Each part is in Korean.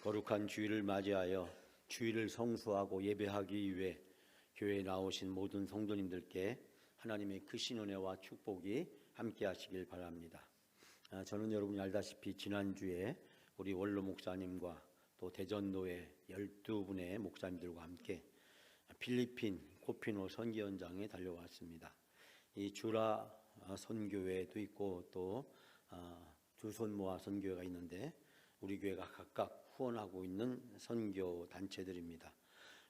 거룩한 주일을 맞이하여 주일을 성수하고 예배하기 위해 교회에 나오신 모든 성도님들께 하나님의 크신 은혜와 축복이 함께 하시길 바랍니다. 저는 여러분이 알다시피 지난주에 우리 원로 목사님과 또 대전도회 12분의 목사님들과 함께 필리핀 코피노 선교 현장에 달려왔습니다. 이 주라 선교회도 있고 또 두손모아 선교회가 있는데 우리 교회가 각각 후원하고 있는 선교 단체들입니다.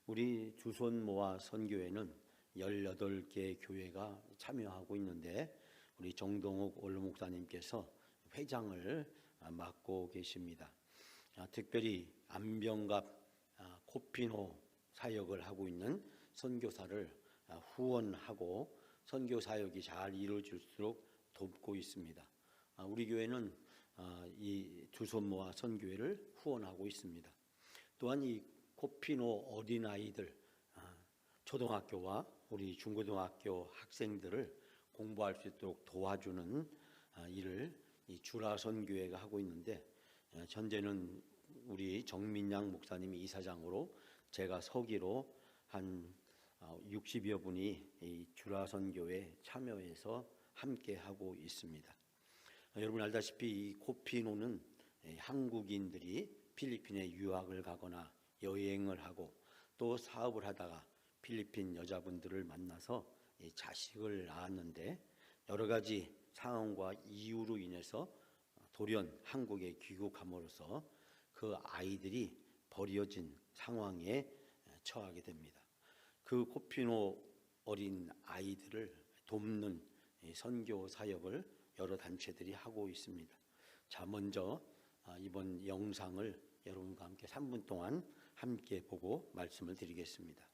우리 두손모아 선교회는 18개 교회가 참여하고 있는데 우리 정동욱 원로 목사님께서 회장을 맡고 계십니다. 특별히 안병갑 코피노 사역을 하고 있는 선교사를 후원하고 선교 사역이 잘 이루어질수록 돕고 있습니다. 우리 교회는 이 두손모아 선교회를 후원하고 있습니다. 또한 이 코피노 어린아이들 초등학교와 우리 중고등학교 학생들을 공부할 수 있도록 도와주는 일을 이 주라 선교회가 하고 있는데, 현재는 우리 정민양 목사님이 이사장으로 제가 서기로 한 60여 분이 이 주라 선교회에 참여해서 함께 하고 있습니다. 여러분 알다시피 이 코피노는 한국인들이 필리핀에 유학을 가거나 여행을 하고 또 사업을 하다가 필리핀 여자분들을 만나서 자식을 낳았는데 여러 가지 상황과 이유로 인해서 돌연 한국에 귀국함으로써 그 아이들이 버려진 상황에 처하게 됩니다. 그 코피노 어린 아이들을 돕는 선교 사역을 여러 단체들이 하고 있습니다. 자, 먼저 이번 영상을 여러분과 함께 3분 동안 함께 보고 말씀을 드리겠습니다.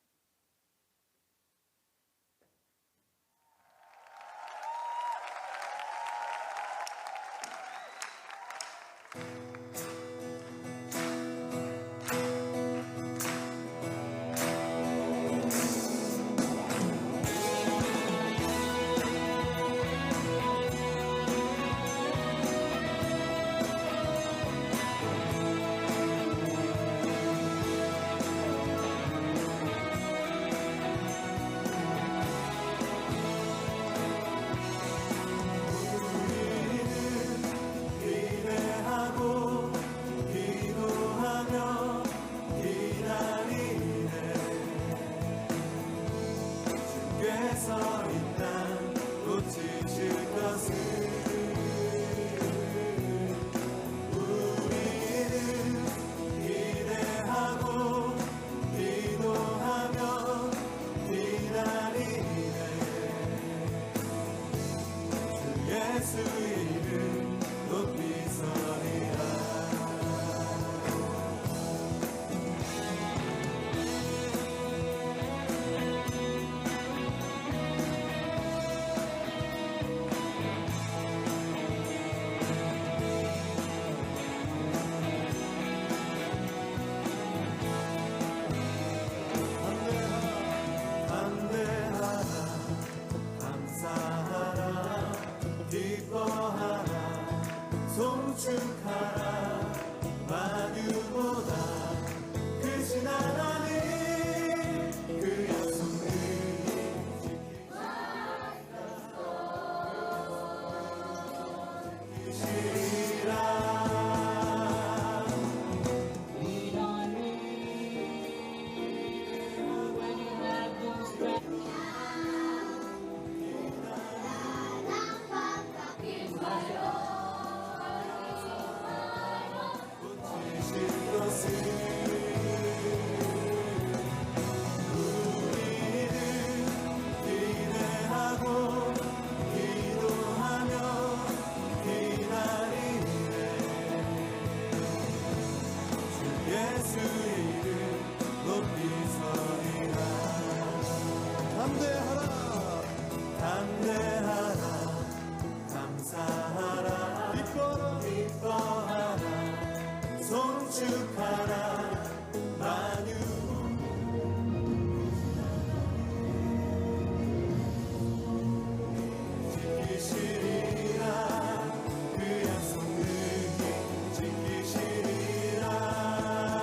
지키시리라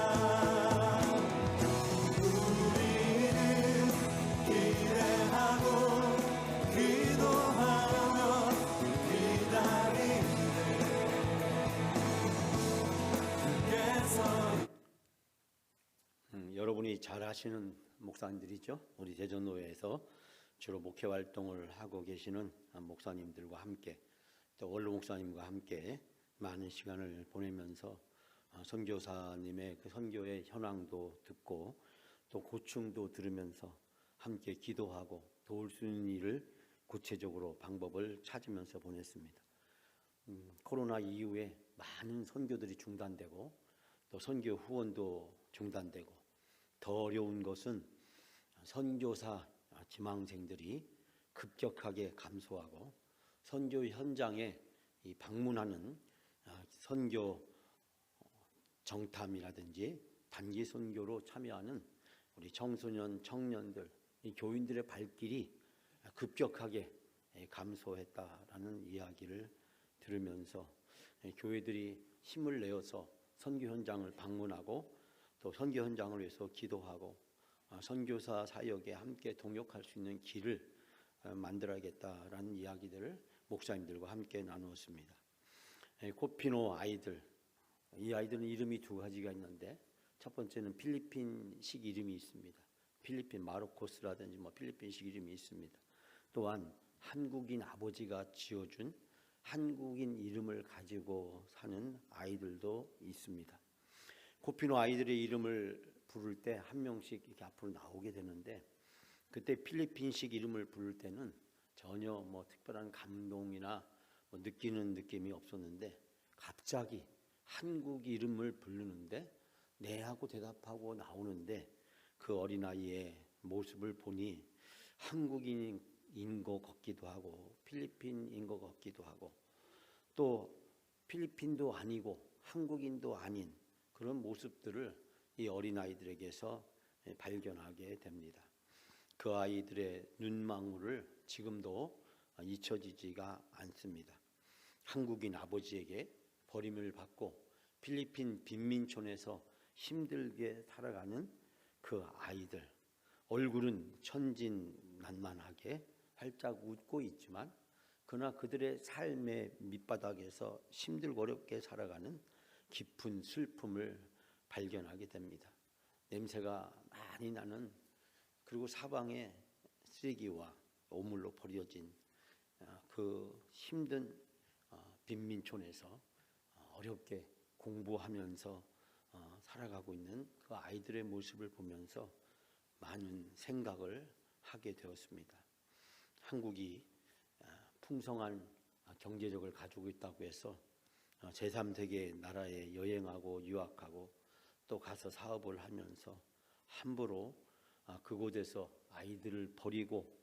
여러분이 잘 아시는 목사님들이죠. 우리 대전노회에서 주로 목회 활동을 하고 계시는 목사님들과 함께 또 원로 목사님과 함께 많은 시간을 보내면서 선교사님의 그 선교의 현황도 듣고 또 고충도 들으면서 함께 기도하고 도울 수 있는 일을 구체적으로 방법을 찾으면서 보냈습니다. 코로나 이후에 많은 선교들이 중단되고 또 선교 후원도 중단되고 더 어려운 것은 선교사 지망생들이 급격하게 감소하고 선교 현장에 방문하는 선교 정탐이라든지 단기 선교로 참여하는 우리 청소년, 청년들, 이 교인들의 발길이 급격하게 감소했다라는 이야기를 들으면서 교회들이 힘을 내어서 선교 현장을 방문하고 또 선교 현장을 위해서 기도하고 선교사 사역에 함께 동역할 수 있는 길을 만들어야겠다라는 이야기들을 목사님들과 함께 나누었습니다. 코피노 아이들, 이 아이들은 이름이 두 가지가 있는데 첫 번째는 필리핀식 이름이 있습니다. 필리핀 마르코스라든지 필리핀식 이름이 있습니다. 또한 한국인 아버지가 지어준 한국인 이름을 가지고 사는 아이들도 있습니다. 코피노 아이들의 이름을 부를 때 한 명씩 이렇게 앞으로 나오게 되는데 그때 필리핀식 이름을 부를 때는 전혀 특별한 감동이나 느끼는 느낌이 없었는데 갑자기 한국 이름을 부르는데 네 하고 대답하고 나오는데 그 어린아이의 모습을 보니 한국인인 것 같기도 하고 필리핀인 것 같기도 하고 또 필리핀도 아니고 한국인도 아닌 그런 모습들을 이 어린아이들에게서 발견하게 됩니다. 그 아이들의 눈망울을 지금도 잊혀지지가 않습니다. 한국인 아버지에게 버림을 받고 필리핀 빈민촌에서 힘들게 살아가는 그 아이들, 얼굴은 천진난만하게 활짝 웃고 있지만 그러나 그들의 삶의 밑바닥에서 힘들고 어렵게 살아가는 깊은 슬픔을 발견하게 됩니다. 냄새가 많이 나는 그리고 사방에 쓰레기와 오물로 버려진 그 힘든 빈민촌에서 어렵게 공부하면서 살아가고 있는 그 아이들의 모습을 보면서 많은 생각을 하게 되었습니다. 한국이 풍성한 경제력을 가지고 있다고 해서 제3세계 나라에 여행하고 유학하고 또 가서 사업을 하면서 함부로 그곳에서 아이들을 버리고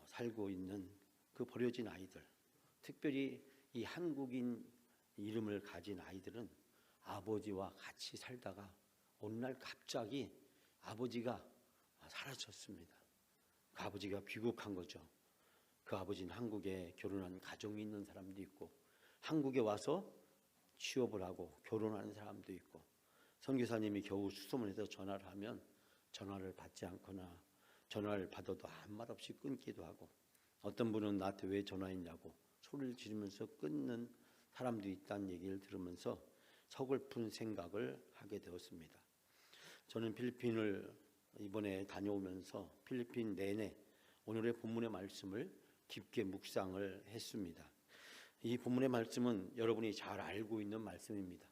살고 있는 그 버려진 아이들, 특별히 이 한국인 이름을 가진 아이들은 아버지와 같이 살다가 어느 날 갑자기 아버지가 사라졌습니다. 그 아버지가 귀국한 거죠. 그 아버지는 한국에 결혼한 가정이 있는 사람도 있고 한국에 와서 취업을 하고 결혼하는 사람도 있고 선교사님이 겨우 수소문해서 전화를 하면 전화를 받지 않거나 전화를 받아도 아무 말 없이 끊기도 하고 어떤 분은 나한테 왜 전화했냐고 소리를 지르면서 끊는 사람도 있다는 얘기를 들으면서 서글픈 생각을 하게 되었습니다. 저는 필리핀을 이번에 다녀오면서 필리핀 내내 오늘의 본문의 말씀을 깊게 묵상을 했습니다. 이 본문의 말씀은 여러분이 잘 알고 있는 말씀입니다.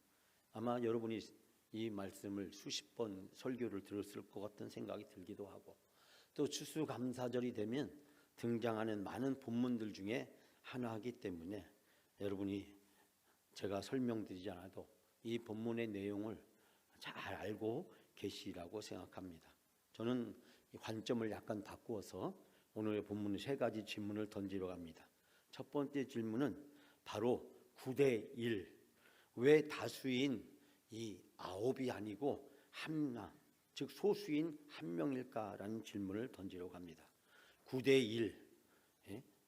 아마 여러분이 이 말씀을 수십 번 설교를 들었을 것 같은 생각이 들기도 하고 또 추수감사절이 되면 등장하는 많은 본문들 중에 하나이기 때문에 여러분이 제가 설명드리지 않아도 이 본문의 내용을 잘 알고 계시라고 생각합니다. 저는 관점을 약간 바꾸어서 오늘의 본문 세 가지 질문을 던지러 갑니다. 첫 번째 질문은 바로 9대1, 왜 다수인 이 9이 아니고 하나, 즉 소수인 한 명일까라는 질문을 던지러 갑니다. 9대1,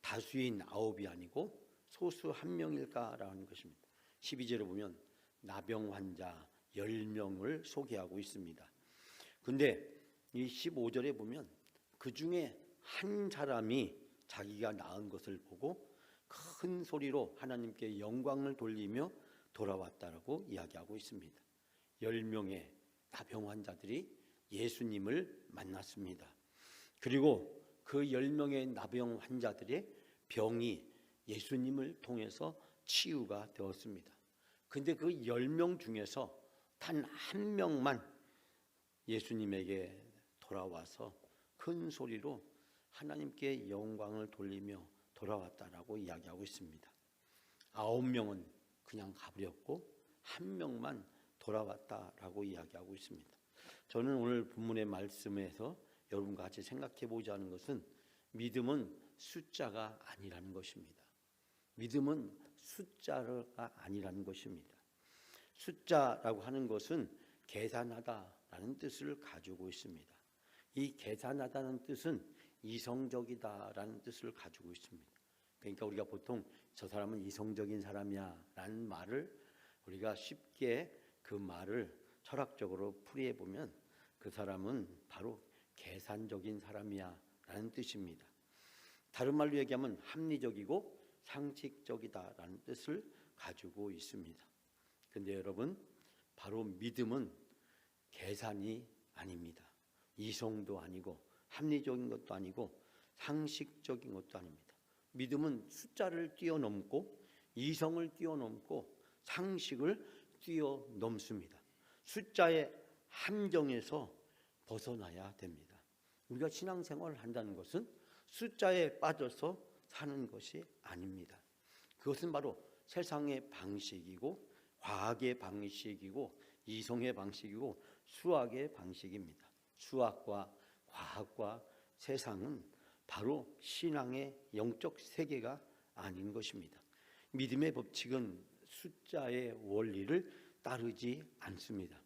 다수인 9이 아니고 소수 한 명일까라는 것입니다. 12절에 보면 나병 환자 10명을 소개하고 있습니다. 근데 이 15절에 보면 그 중에 한 사람이 자기가 낳은 것을 보고 큰 소리로 하나님께 영광을 돌리며 돌아왔다라고 이야기하고 있습니다. 10명의 나병 환자들이 예수님을 만났습니다. 그리고 그 10명의 나병 환자들의 병이 예수님을 통해서 치유가 되었습니다. 근데 그 10명 중에서 단 한 명만 예수님에게 돌아와서 큰 소리로 하나님께 영광을 돌리며 돌아왔다라고 이야기하고 있습니다. 9명은 그냥 가버렸고 한 명만 돌아왔다라고 이야기하고 있습니다. 저는 오늘 본문의 말씀에서 여러분과 같이 생각해 보자는 것은 믿음은 숫자가 아니라는 것입니다. 믿음은 숫자가 아니라는 것입니다. 숫자라고 하는 것은 계산하다라는 뜻을 가지고 있습니다. 이 계산하다는 뜻은 이성적이다라는 뜻을 가지고 있습니다. 그러니까 우리가 보통 저 사람은 이성적인 사람이야 라는 말을 우리가 쉽게 그 말을 철학적으로 풀이해 보면 그 사람은 바로 계산적인 사람이야 라는 뜻입니다. 다른 말로 얘기하면 합리적이고 상식적이다라는 뜻을 가지고 있습니다. 근데 여러분, 바로 믿음은 계산이 아닙니다. 이성도 아니고 합리적인 것도 아니고 상식적인 것도 아닙니다. 믿음은 숫자를 뛰어넘고 이성을 뛰어넘고 상식을 뛰어넘습니다. 숫자의 함정에서 벗어나야 됩니다. 우리가 신앙생활을 한다는 것은 숫자에 빠져서 사는 것이 아닙니다. 그것은 바로 세상의 방식이고 과학의 방식이고 이성의 방식이고 수학의 방식입니다. 수학과 과학과 세상은 바로 신앙의 영적 세계가 아닌 것입니다. 믿음의 법칙은 숫자의 원리를 따르지 않습니다.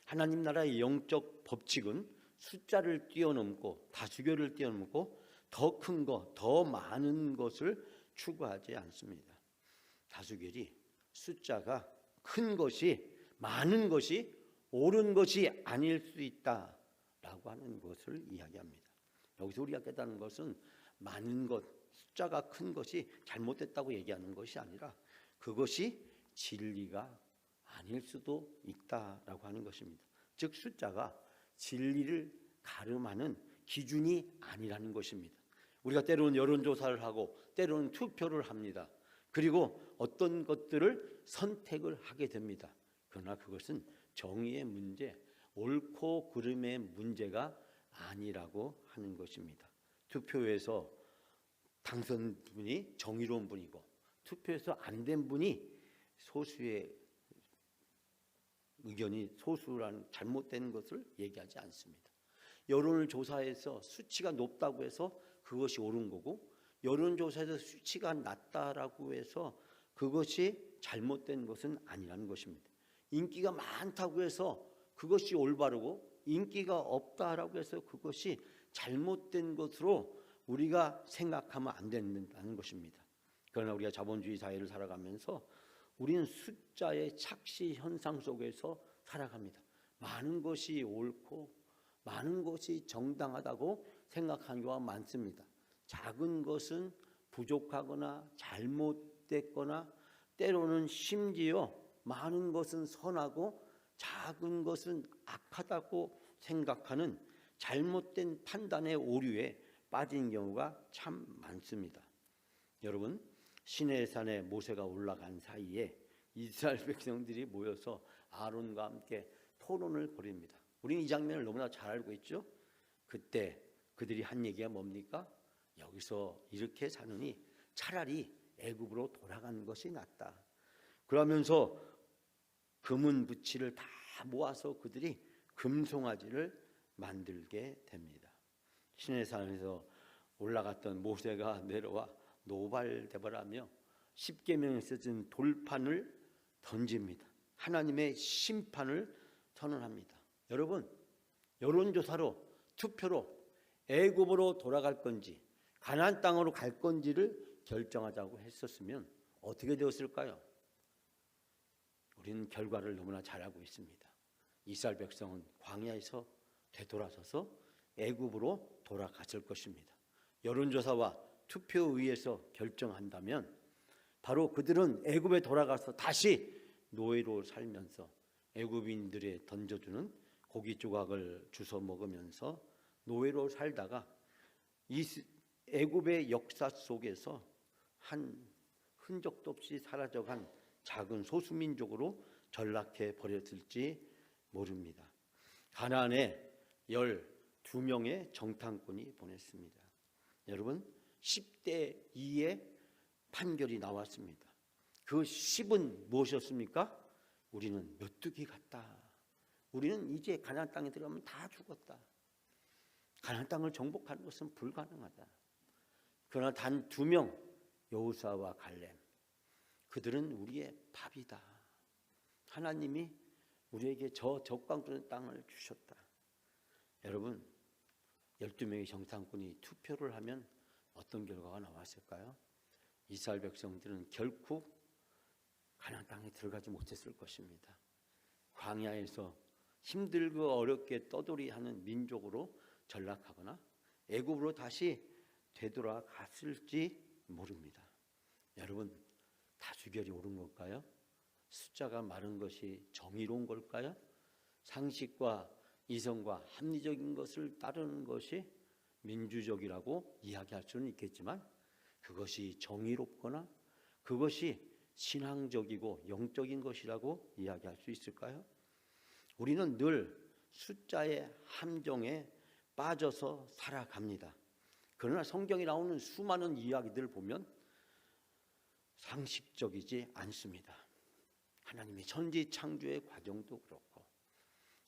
하나님 나라의 영적 법칙은 숫자를 뛰어넘고 다수결을 뛰어넘고 더 큰 것, 더 많은 것을 추구하지 않습니다. 다수결이 숫자가 큰 것이 많은 것이 옳은 것이 아닐 수 있다라고 하는 것을 이야기합니다. 여기서 우리가 깨닫는 것은 많은 것, 숫자가 큰 것이 잘못됐다고 얘기하는 것이 아니라 그것이 진리가 아닐 수도 있다라고 하는 것입니다. 즉 숫자가 진리를 가름하는 기준이 아니라는 것입니다. 우리가 때로는 여론조사를 하고 때로는 투표를 합니다. 그리고 어떤 것들을 선택을 하게 됩니다. 그러나 그것은 정의의 문제, 옳고 그름의 문제가 아니라고 하는 것입니다. 투표에서 당선 분이 정의로운 분이고 투표에서 안 된 분이 소수의 의견이 소수라는 잘못된 것을 얘기하지 않습니다. 여론을 조사해서 수치가 높다고 해서 그것이 옳은 거고 여론조사에서 수치가 낮다라고 해서 그것이 잘못된 것은 아니라는 것입니다. 인기가 많다고 해서 그것이 올바르고 인기가 없다라고 해서 그것이 잘못된 것으로 우리가 생각하면 안 된다는 것입니다. 그러나 우리가 자본주의 사회를 살아가면서 우리는 숫자의 착시 현상 속에서 살아갑니다. 많은 것이 옳고 많은 것이 정당하다고 생각하는 경우가 많습니다. 작은 것은 부족하거나 잘못됐거나 때로는 심지어 많은 것은 선하고 작은 것은 악하다고 생각하는 잘못된 판단의 오류에 빠진 경우가 참 많습니다. 여러분, 시내산에 모세가 올라간 사이에 이스라엘 백성들이 모여서 아론과 함께 토론을 벌입니다. 우리는 이 장면을 너무나 잘 알고 있죠. 그때 그들이 한 얘기가 뭡니까? 여기서 이렇게 사느니 차라리 애굽으로 돌아가는 것이 낫다. 그러면서 금은 부치를 다 모아서 그들이 금송아지를 만들게 됩니다. 시내산에서 올라갔던 모세가 내려와 노발대발하며 십계명에 써진 돌판을 던집니다. 하나님의 심판을 선언합니다. 여러분, 여론조사로 투표로 애굽으로 돌아갈 건지 가나안 땅으로 갈 건지를 결정하자고 했었으면 어떻게 되었을까요? 우리는 결과를 너무나 잘 알고 있습니다. 이스라엘 백성은 광야에서 되돌아서서 애굽으로 돌아갔을 것입니다. 여론조사와 투표에 의해서 결정한다면 바로 그들은 애굽에 돌아가서 다시 노예로 살면서 애굽인들에 던져주는 고기 조각을 주워 먹으면서 노예로 살다가 이 애굽의 역사 속에서 한 흔적도 없이 사라져간 작은 소수민족으로 전락해 버렸을지 모릅니다. 가나안에 12명의 정탐꾼이 보냈습니다. 여러분 10대 2의 판결이 나왔습니다. 그 10은 무엇이었습니까? 우리는 메뚜기 같다. 우리는 이제 가나안 땅에 들어가면 다 죽었다. 가나안 땅을 정복하는 것은 불가능하다. 그러나 단 2명 여호수아와 갈렙, 그들은 우리의 밥이다. 하나님이 우리에게 저 적광 땅을 주셨다. 여러분 12명의 정탐꾼이 투표를 하면 어떤 결과가 나왔을까요? 이스라엘 백성들은 결코 가나안 땅에 들어가지 못했을 것입니다. 광야에서 힘들고 어렵게 떠돌이하는 민족으로 전락하거나 애굽으로 다시 되돌아갔을지 모릅니다. 여러분 다수결이 옳은 걸까요? 숫자가 많은 것이 정의로운 걸까요? 상식과 이성과 합리적인 것을 따르는 것이 민주적이라고 이야기할 수는 있겠지만 그것이 정의롭거나 그것이 신앙적이고 영적인 것이라고 이야기할 수 있을까요? 우리는 늘 숫자의 함정에 빠져서 살아갑니다. 그러나 성경에 나오는 수많은 이야기들을 보면 상식적이지 않습니다. 하나님의 천지 창조의 과정도 그렇고,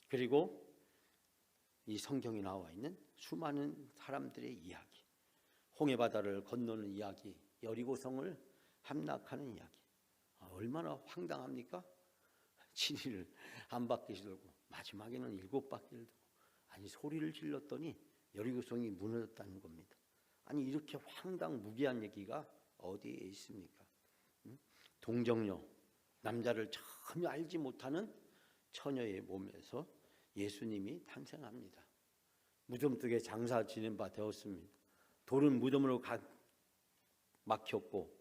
그리고 이 성경에 나와 있는 수많은 사람들의 이야기, 홍해바다를 건너는 이야기, 여리고성을 함락하는 이야기, 얼마나 황당합니까? 7일을 한 바퀴 돌고 마지막에는 7바퀴를 돌고, 아니 소리를 질렀더니 여리고성이 무너졌다는 겁니다. 아니 이렇게 황당무계한 얘기가 어디에 있습니까? 동정녀, 남자를 전혀 알지 못하는 처녀의 몸에서 예수님이 탄생합니다. 무덤 속에 장사 지낸 바 되었습니다. 돌은 무덤으로 막혔고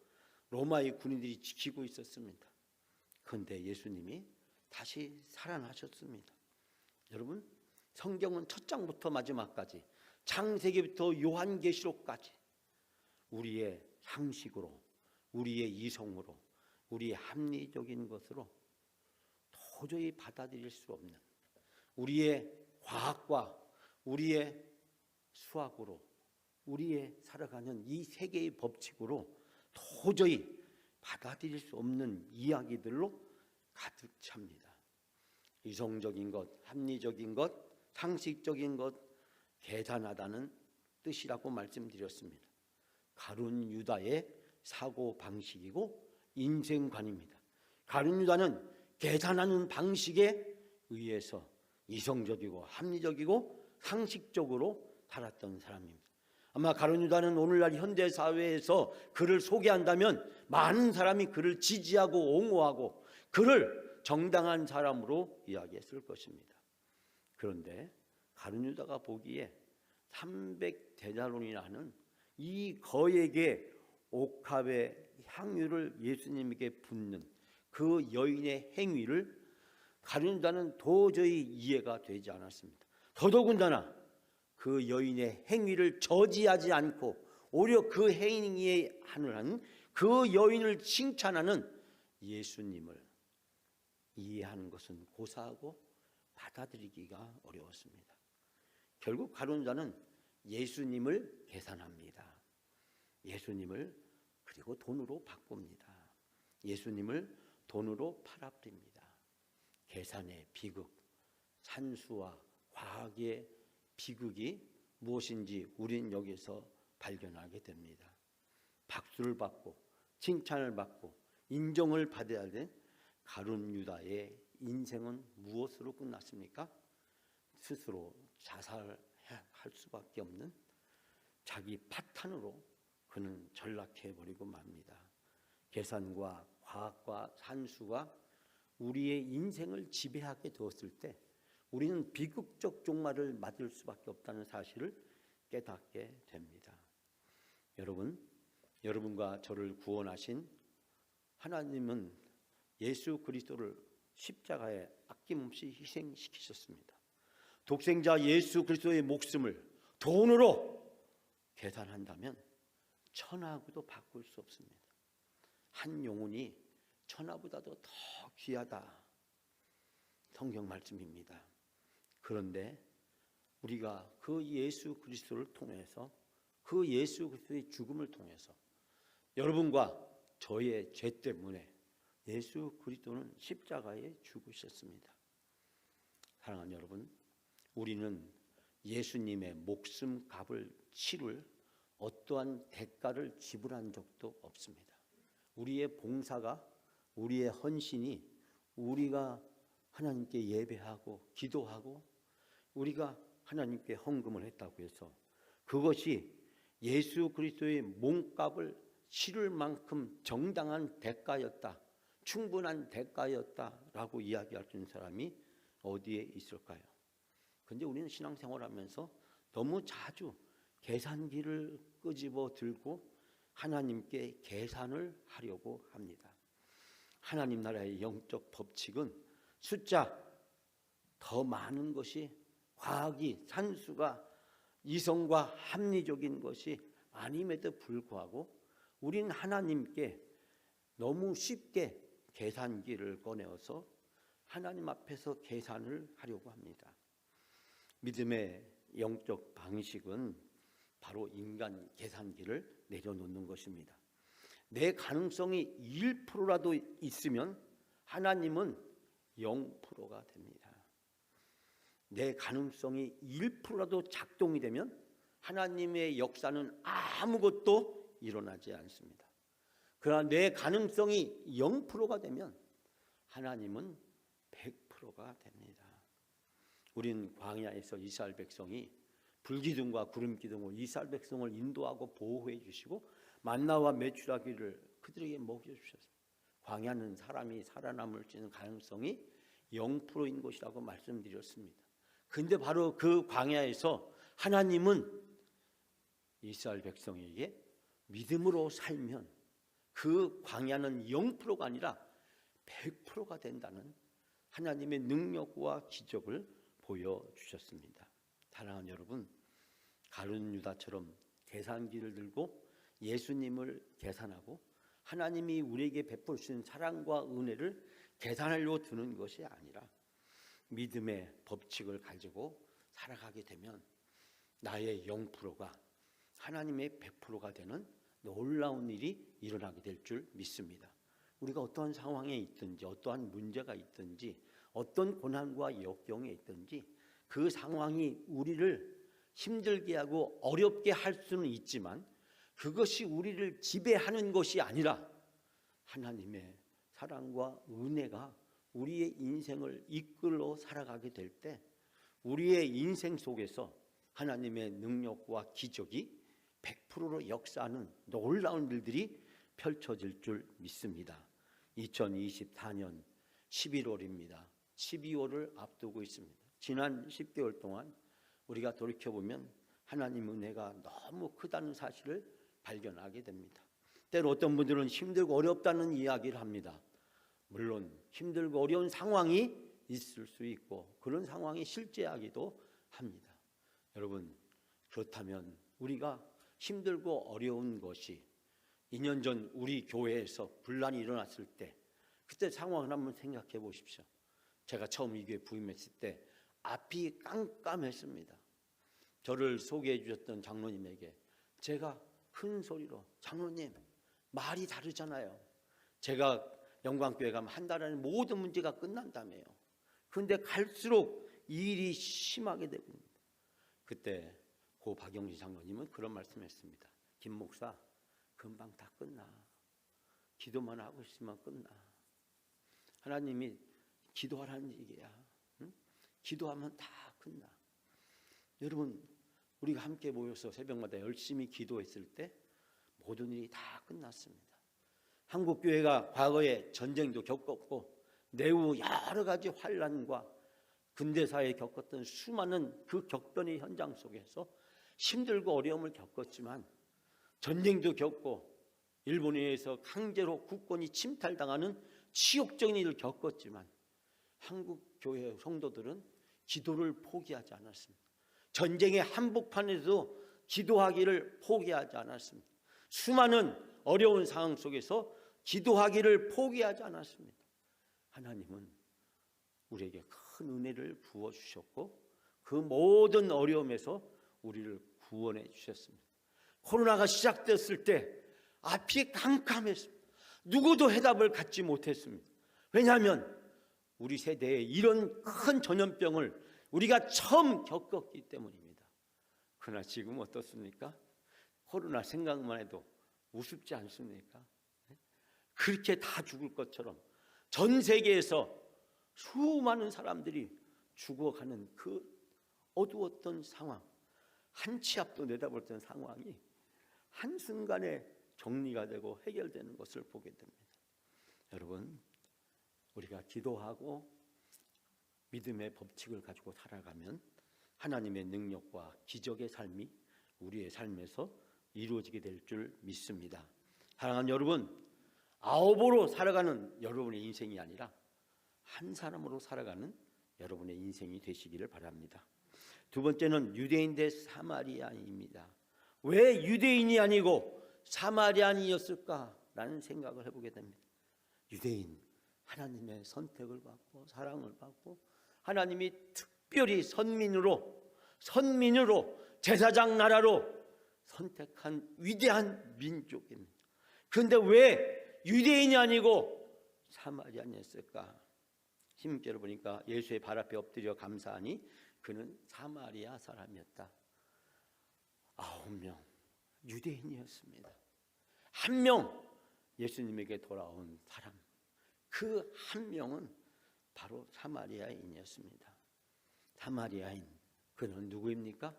로마의 군인들이 지키고 있었습니다. 그런데 예수님이 다시 살아나셨습니다. 여러분 성경은 첫 장부터 마지막까지, 창세기부터 요한계시록까지 우리의 상식으로, 우리의 이성으로, 우리의 합리적인 것으로 도저히 받아들일 수 없는, 우리의 과학과 우리의 수학으로, 우리의 살아가는 이 세계의 법칙으로 도저히 받아들일 수 없는 이야기들로 가득 찹니다. 이성적인 것, 합리적인 것, 상식적인 것, 계산하다는 뜻이라고 말씀드렸습니다. 가룟 유다의 사고 방식이고 인생관입니다. 가룟 유다는 계산하는 방식에 의해서 이성적이고 합리적이고 상식적으로 살았던 사람입니다. 아마 가룟 유다는 오늘날 현대 사회에서 그를 소개한다면 많은 사람이 그를 지지하고 옹호하고 그를 정당한 사람으로 이야기했을 것입니다. 그런데 가룟 유다가 보기에 300데나론이라는 이 거액의 옥합의 향유를 예수님에게 붓는 그 여인의 행위를 가룟 유다는 도저히 이해가 되지 않았습니다. 더더군다나 그 여인의 행위를 저지하지 않고 오히려 그 행위에 하는 그 여인을 칭찬하는 예수님을 이해하는 것은 고사하고 받아들이기가 어려웠습니다. 결국 가룟 유다는 예수님을 계산합니다. 예수님을 그리고 돈으로 바꿉니다. 예수님을 돈으로 팔아버립니다. 계산의 비극, 산수와 과학의 비극이 무엇인지 우린 여기서 발견하게 됩니다. 박수를 받고 칭찬을 받고 인정을 받아야 될 가룟 유다의 인생은 무엇으로 끝났습니까? 스스로 자살할 수밖에 없는 자기 파탄으로 그는 전락해버리고 맙니다. 계산과 과학과 산수가 우리의 인생을 지배하게 되었을 때 우리는 비극적 종말을 맞을 수밖에 없다는 사실을 깨닫게 됩니다. 여러분과 저를 구원하신 하나님은 예수 그리스도를 십자가에 아낌없이 희생시키셨습니다. 독생자 예수 그리스도의 목숨을 돈으로 계산한다면 천하하고도 바꿀 수 없습니다. 한 영혼이 천하보다도 더 귀하다. 성경 말씀입니다. 그런데 우리가 그 예수 그리스도를 통해서, 그 예수 그리스도의 죽음을 통해서 여러분과 저의 죄 때문에 예수 그리스도는 십자가에 죽으셨습니다. 사랑하는 여러분, 우리는 예수님의 목숨 값을 치를 어떠한 대가를 지불한 적도 없습니다. 우리의 봉사가, 우리의 헌신이, 우리가 하나님께 예배하고 기도하고 우리가 하나님께 헌금을 했다고 해서 그것이 예수 그리스도의 몸값을 치를 만큼 정당한 대가였다, 충분한 대가였다라고 이야기할 수 있는 사람이 어디에 있을까요? 그런데 우리는 신앙생활하면서 너무 자주 계산기를 끄집어 들고 하나님께 계산을 하려고 합니다. 하나님 나라의 영적 법칙은 숫자 더 많은 것이, 과학이, 산수가 이성과 합리적인 것이 아님에도 불구하고 우리는 하나님께 너무 쉽게 계산기를 꺼내어서 하나님 앞에서 계산을 하려고 합니다. 믿음의 영적 방식은 바로 인간 계산기를 내려놓는 것입니다. 내 가능성이 1%라도 있으면 하나님은 0%가 됩니다. 내 가능성이 1%라도 작동이 되면 하나님의 역사는 아무것도 일어나지 않습니다. 그러나 내 가능성이 0%가 되면 하나님은 100%가 됩니다. 우리는 광야에서 이스라엘 백성이 불기둥과 구름기둥으로 이스라엘 백성을 인도하고 보호해 주시고 만나와 메추라기를 그들에게 먹여주셨습니다. 광야는 사람이 살아남을 수 있는 가능성이 0%인 것이라고 말씀드렸습니다. 그런데 바로 그 광야에서 하나님은 이스라엘 백성에게 믿음으로 살면 그 광야는 0%가 아니라 100%가 된다는 하나님의 능력과 기적을 보여주셨습니다. 사랑하는 여러분, 가룟 유다처럼 계산기를 들고 예수님을 계산하고 하나님이 우리에게 베푸신 사랑과 은혜를 계산하려고 드는 것이 아니라 믿음의 법칙을 가지고 살아가게 되면 나의 0%가 하나님의 100%가 되는 놀라운 일이 일어나게 될 줄 믿습니다. 우리가 어떠한 상황에 있든지 어떠한 문제가 있든지 어떤 고난과 역경에 있든지 그 상황이 우리를 힘들게 하고 어렵게 할 수는 있지만 그것이 우리를 지배하는 것이 아니라 하나님의 사랑과 은혜가 우리의 인생을 이끌어 살아가게 될 때 우리의 인생 속에서 하나님의 능력과 기적이 100%로 역사하는 놀라운 일들이 펼쳐질 줄 믿습니다. 2024년 11월입니다. 12월을 앞두고 있습니다. 지난 10개월 동안 우리가 돌이켜보면 하나님 은혜가 너무 크다는 사실을 발견하게 됩니다. 때로 어떤 분들은 힘들고 어렵다는 이야기를 합니다. 물론 힘들고 어려운 상황이 있을 수 있고 그런 상황이 실제하기도 합니다. 여러분, 그렇다면 우리가 힘들고 어려운 것이 2년 전 우리 교회에서 분란이 일어났을 때 그때 상황을 한번 생각해 보십시오. 제가 처음 이 교회 부임했을 때 앞이 깜깜했습니다. 저를 소개해 주셨던 장로님에게 제가 큰 소리로 장로님 말이 다르잖아요. 제가 영광교회 가면 한 달 안에 모든 문제가 끝난다며요. 그런데 갈수록 일이 심하게 되고 있습니다. 그때 고 박영지 장로님은 그런 말씀했습니다. 김 목사 금방 다 끝나. 기도만 하고 있으면 끝나. 하나님이 기도하라는 얘기야. 응? 기도하면 다 끝나. 여러분, 우리가 함께 모여서 새벽마다 열심히 기도했을 때 모든 일이 다 끝났습니다. 한국교회가 과거에 전쟁도 겪었고 매우 여러 가지 환난과 근대사에 겪었던 수많은 그 격변의 현장 속에서 힘들고 어려움을 겪었지만 전쟁도 겪고 일본에 의해서 강제로 국권이 침탈당하는 치욕적인 일을 겪었지만 한국교회 성도들은 기도를 포기하지 않았습니다. 전쟁의 한복판에서도 기도하기를 포기하지 않았습니다. 수많은 어려운 상황 속에서 기도하기를 포기하지 않았습니다. 하나님은 우리에게 큰 은혜를 부어주셨고 그 모든 어려움에서 우리를 구원해 주셨습니다. 코로나가 시작됐을 때 앞이 깜깜했습니다. 누구도 해답을 갖지 못했습니다. 왜냐하면 우리 세대에 이런 큰 전염병을 우리가 처음 겪었기 때문입니다. 그러나 지금 어떻습니까? 코로나 생각만 해도 우습지 않습니까? 그렇게 다 죽을 것처럼 전 세계에서 수많은 사람들이 죽어가는 그 어두웠던 상황, 한 치 앞도 내다볼 상황이 한순간에 정리가 되고 해결되는 것을 보게 됩니다. 여러분, 우리가 기도하고 믿음의 법칙을 가지고 살아가면 하나님의 능력과 기적의 삶이 우리의 삶에서 이루어지게 될 줄 믿습니다. 사랑하는 여러분, 아홉으로 살아가는 여러분의 인생이 아니라 한 사람으로 살아가는 여러분의 인생이 되시기를 바랍니다. 두 번째는 유대인 대 사마리아인입니다. 왜 유대인이 아니고 사마리아인이었을까라는 생각을 해보게 됩니다. 유대인, 하나님의 선택을 받고 사랑을 받고 하나님이 특별히 선민으로 제사장 나라로 선택한 위대한 민족입니다. 그런데 왜 유대인이 아니고 사마리아인이었을까? 16절을 보니까 예수의 발 앞에 엎드려 감사하니 그는 사마리아 사람이었다. 9명 유대인이었습니다. 한 명 예수님에게 돌아온 사람, 그 한 명은 바로 사마리아인이었습니다. 사마리아인, 그는 누구입니까?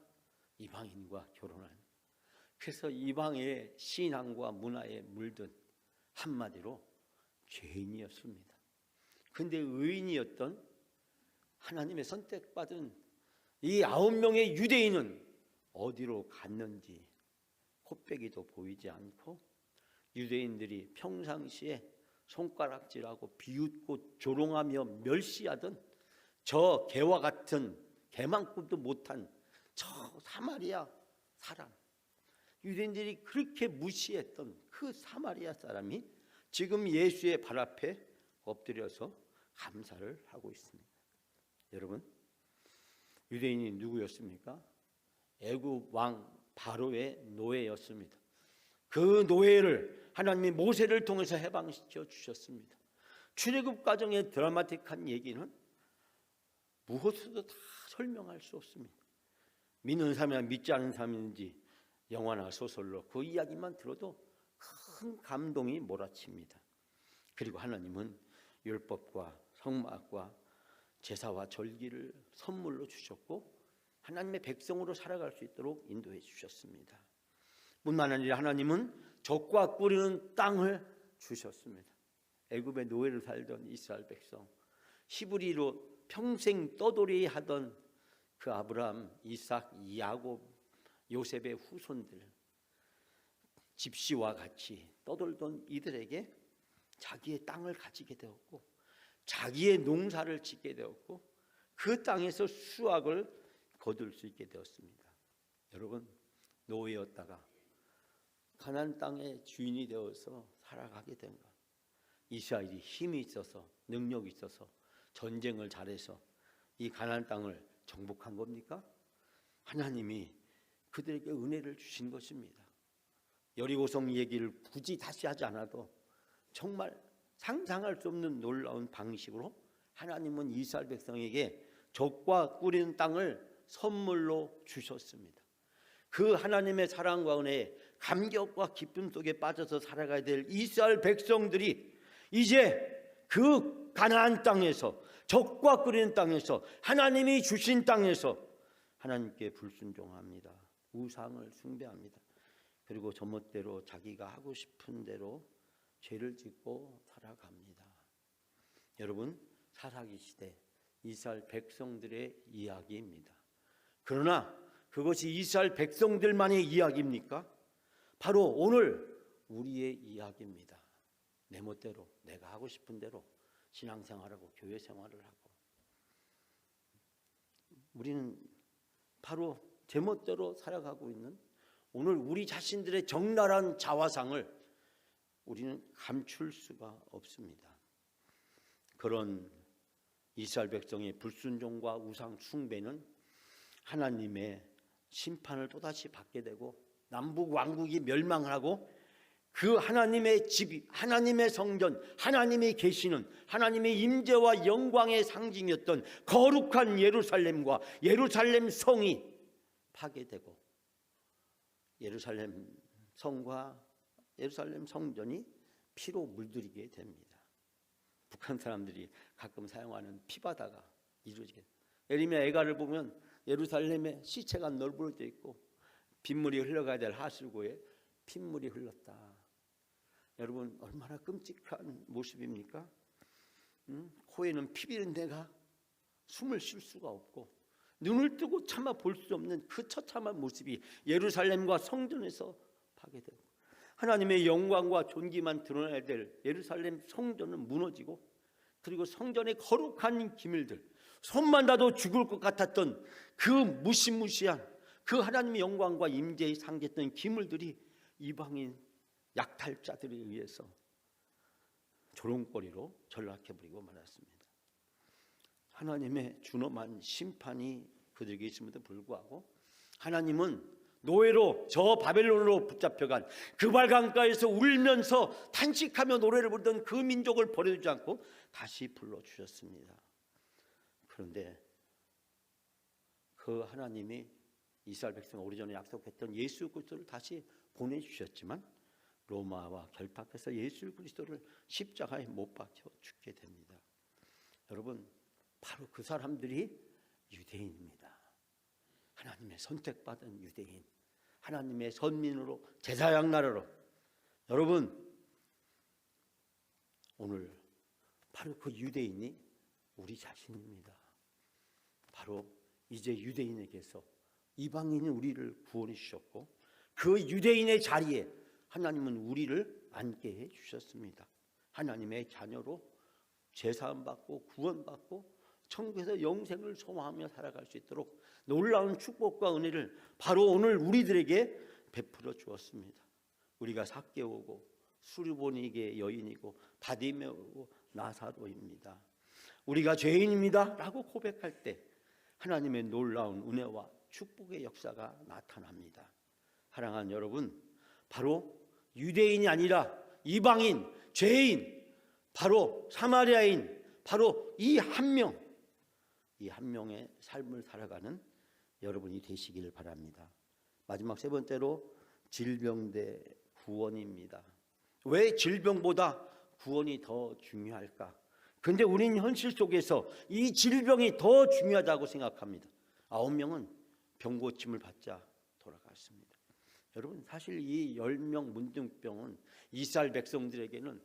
이방인과 결혼한, 그래서 이방의 신앙과 문화에 물든 한마디로 죄인이었습니다. 그런데 의인이었던 하나님의 선택받은 이 9명의 유대인은 어디로 갔는지 코빼기도 보이지 않고 유대인들이 평상시에 손가락질하고 비웃고 조롱하며 멸시하던 저 개와 같은 개만큼도 못한 저 사마리아 사람, 유대인들이 그렇게 무시했던 그 사마리아 사람이 지금 예수의 발 앞에 엎드려서 감사를 하고 있습니다. 여러분, 유대인이 누구였습니까? 애굽 왕 바로의 노예였습니다. 그 노예를 하나님이 모세를 통해서 해방시켜 주셨습니다. 출애굽 과정의 드라마틱한 얘기는 무엇으로도 다 설명할 수 없습니다. 믿는 사람이나 믿지 않는 사람인지 영화나 소설로 그 이야기만 들어도 큰 감동이 몰아칩니다. 그리고 하나님은 율법과 성막과 제사와 절기를 선물로 주셨고 하나님의 백성으로 살아갈 수 있도록 인도해 주셨습니다. 뿐만 아니라 하나님은 젖과 꿀이는 땅을 주셨습니다. 애굽의 노예로 살던 이스라엘 백성, 히브리로 평생 떠돌이 하던 그 아브라함, 이삭, 야곱, 요셉의 후손들, 집시와 같이 떠돌던 이들에게 자기의 땅을 가지게 되었고 자기의 농사를 짓게 되었고 그 땅에서 수확을 거둘 수 있게 되었습니다. 여러분, 노예였다가 가나안 땅의 주인이 되어서 살아가게 된 것, 이스라엘이 힘이 있어서 능력이 있어서 전쟁을 잘해서 이 가나안 땅을 정복한 겁니까? 하나님이 그들에게 은혜를 주신 것입니다. 여리고성 얘기를 굳이 다시 하지 않아도 정말 상상할 수 없는 놀라운 방식으로 하나님은 이스라엘 백성에게 젖과 꿀이는 땅을 선물로 주셨습니다. 그 하나님의 사랑과 은혜에 감격과 기쁨 속에 빠져서 살아가야 될 이스라엘 백성들이 이제 그 가나안 땅에서 젖과 꿀이는 땅에서 하나님이 주신 땅에서 하나님께 불순종합니다. 우상을 숭배합니다. 그리고 전멋대로 자기가 하고 싶은 대로 죄를 짓고 살아갑니다. 여러분, 사사기 시대 이스라엘 백성들의 이야기입니다. 그러나 그것이 이스라엘 백성들만의 이야기입니까? 바로 오늘 우리의 이야기입니다. 내 멋대로 내가 하고 싶은 대로 신앙생활하고 교회 생활을 하고 우리는 바로 제멋대로 살아가고 있는 오늘 우리 자신들의 적나라한 자화상을 우리는 감출 수가 없습니다. 그런 이스라엘 백성의 불순종과 우상 숭배는 하나님의 심판을 또다시 받게 되고 남북 왕국이 멸망하고 그 하나님의 집, 하나님의 성전, 하나님이 계시는 하나님의 임재와 영광의 상징이었던 거룩한 예루살렘과 예루살렘 성이 파괴되고 예루살렘 성과 예루살렘 성전이 피로 물들이게 됩니다. 북한 사람들이 가끔 사용하는 피바다가 이루어지게 됩니다. 예레미야 애가를 보면 예루살렘에 시체가 널브러져 있고 빗물이 흘러가야 될 하수구에 핏물이 흘렀다. 여러분 얼마나 끔찍한 모습입니까? 코에는 피 비는 데가 숨을 쉴 수가 없고 눈을 뜨고 참아 볼 수 없는 그 처참한 모습이 예루살렘과 성전에서 파괴되고 하나님의 영광과 존귀만 드러나야 될 예루살렘 성전은 무너지고 그리고 성전의 거룩한 기밀들 손만 닿아도 죽을 것 같았던 그 무시무시한 그 하나님의 영광과 임재의 상징했던 기물들이 이방인 약탈자들에 의해서 조롱거리로 전락해버리고 말았습니다. 하나님의 준엄한 심판이 그들에게 있음에도 불구하고 하나님은 노예로 저 바벨론으로 붙잡혀간 그발 강가에서 울면서 탄식하며 노래를 부르던 그 민족을 버려두지 않고 다시 불러주셨습니다. 그런데 그 하나님이 이스라엘 백성 오래전에 약속했던 예수 그리스도를 다시 보내주셨지만 로마와 결탁해서 예수 그리스도를 십자가에 못 박혀 죽게 됩니다. 여러분 바로 그 사람들이 유대인입니다. 하나님의 선택받은 유대인, 하나님의 선민으로 제사장 나라로 여러분 오늘 바로 그 유대인이 우리 자신입니다. 바로 이제 유대인에게서 이방인인 우리를 구원해 주셨고 그 유대인의 자리에 하나님은 우리를 앉게 해 주셨습니다. 하나님의 자녀로 제사함 받고 구원받고 천국에서 영생을 소망하며 살아갈 수 있도록 놀라운 축복과 은혜를 바로 오늘 우리들에게 베풀어 주었습니다. 우리가 삭개오고 수르보니게 여인이고 바디메오고 나사로입니다. 우리가 죄인입니다 라고 고백할 때 하나님의 놀라운 은혜와 축복의 역사가 나타납니다. 사랑하는 여러분, 바로 유대인이 아니라 이방인, 죄인, 바로 사마리아인, 바로 이 한 명의 삶을 살아가는 여러분이 되시기를 바랍니다. 마지막 세 번째로 질병 대 구원입니다. 왜 질병보다 구원이 더 중요할까? 근데 우리는 현실 속에서 이 질병이 더 중요하다고 생각합니다. 9명은 병고침을 받자 돌아갔습니다. 여러분 사실 이 10명 문둥병은 이스라엘 백성들에게는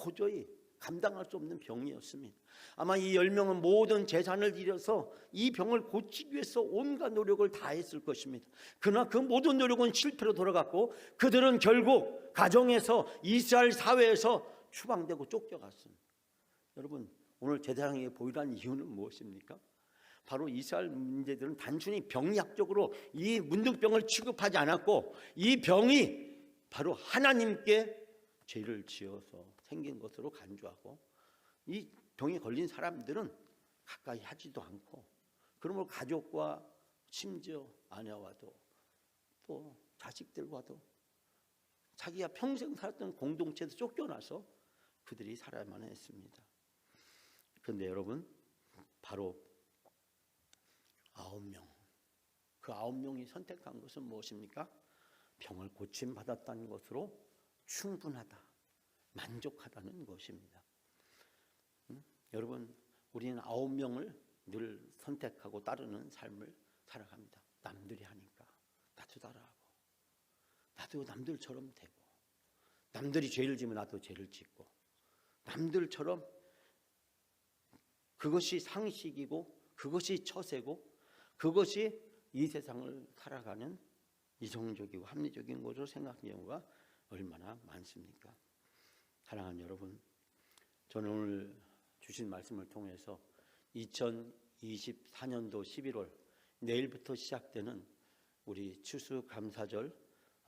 도저히 감당할 수 없는 병이었습니다. 아마 이 10명은 모든 재산을 잃어서 이 병을 고치기 위해서 온갖 노력을 다했을 것입니다. 그러나 그 모든 노력은 실패로 돌아갔고 그들은 결국 가정에서 이스라엘 사회에서 추방되고 쫓겨갔습니다. 여러분 오늘 제사장에게 보이라는 이유는 무엇입니까? 바로 이스라엘 문제들은 단순히 병리학적으로 이 문둥병을 취급하지 않았고 이 병이 바로 하나님께 죄를 지어서 생긴 것으로 간주하고 이 병에 걸린 사람들은 가까이 하지도 않고 그러므로 가족과 심지어 아내와도 또 자식들과도 자기가 평생 살았던 공동체에서 쫓겨나서 그들이 살아야만 했습니다. 그런데 여러분 바로 9명 그 9명이 선택한 것은 무엇입니까? 병을 고침받았다는 것으로 충분하다, 만족하다는 것입니다. 여러분 우리는 9명을 늘 선택하고 따르는 삶을 살아갑니다. 남들이 하니까 나도 따라하고 나도 남들처럼 되고 남들이 죄를 지면 나도 죄를 짓고 남들처럼 그것이 상식이고 그것이 처세고 그것이 이 세상을 살아가는 이성적이고 합리적인 것으로 생각하는 경우가 얼마나 많습니까? 사랑하는 여러분, 저는 오늘 주신 말씀을 통해서 2024년도 11월 내일부터 시작되는 우리 추수감사절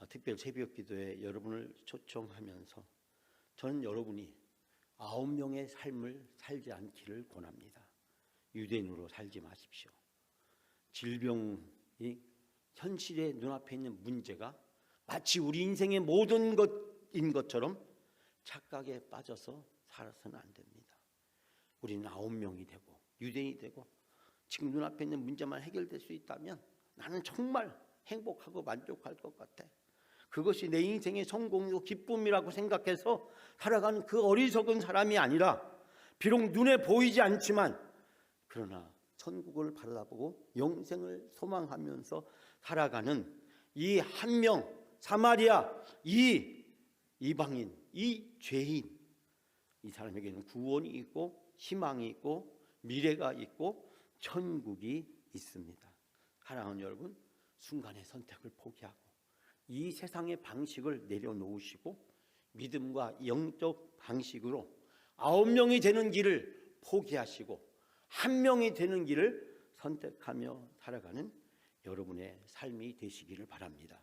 특별 새벽기도에 여러분을 초청하면서 저는 여러분이 9명의 삶을 살지 않기를 권합니다. 유대인으로 살지 마십시오. 질병이 현실의 눈앞에 있는 문제가 마치 우리 인생의 모든 것인 것처럼 착각에 빠져서 살아서는 안 됩니다. 우리는 9명이 되고 유대인이 되고 지금 눈앞에 있는 문제만 해결될 수 있다면 나는 정말 행복하고 만족할 것 같아. 그것이 내 인생의 성공이고 기쁨이라고 생각해서 살아가는 그 어리석은 사람이 아니라 비록 눈에 보이지 않지만 그러나 천국을 바라보고 영생을 소망하면서 살아가는 이 한 명 사마리아 이 이방인 이 죄인 이 사람에게는 구원이 있고 희망이 있고 미래가 있고 천국이 있습니다. 사랑하는 여러분, 순간의 선택을 포기하고 이 세상의 방식을 내려놓으시고 믿음과 영적 방식으로 9명이 되는 길을 포기하시고 1명이 되는 길을 선택하며 살아가는 여러분의 삶이 되시기를 바랍니다.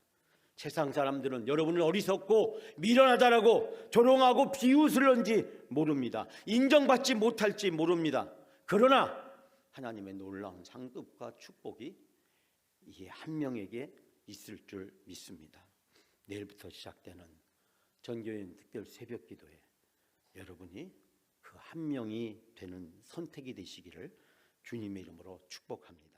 세상 사람들은 여러분을 어리석고 미련하다라고 조롱하고 비웃을런지 모릅니다. 인정받지 못할지 모릅니다. 그러나 하나님의 놀라운 상급과 축복이 이 한 명에게 있을 줄 믿습니다. 내일부터 시작되는 전교인 특별 새벽 기도에 여러분이 그 한 명이 되는 선택이 되시기를 주님의 이름으로 축복합니다.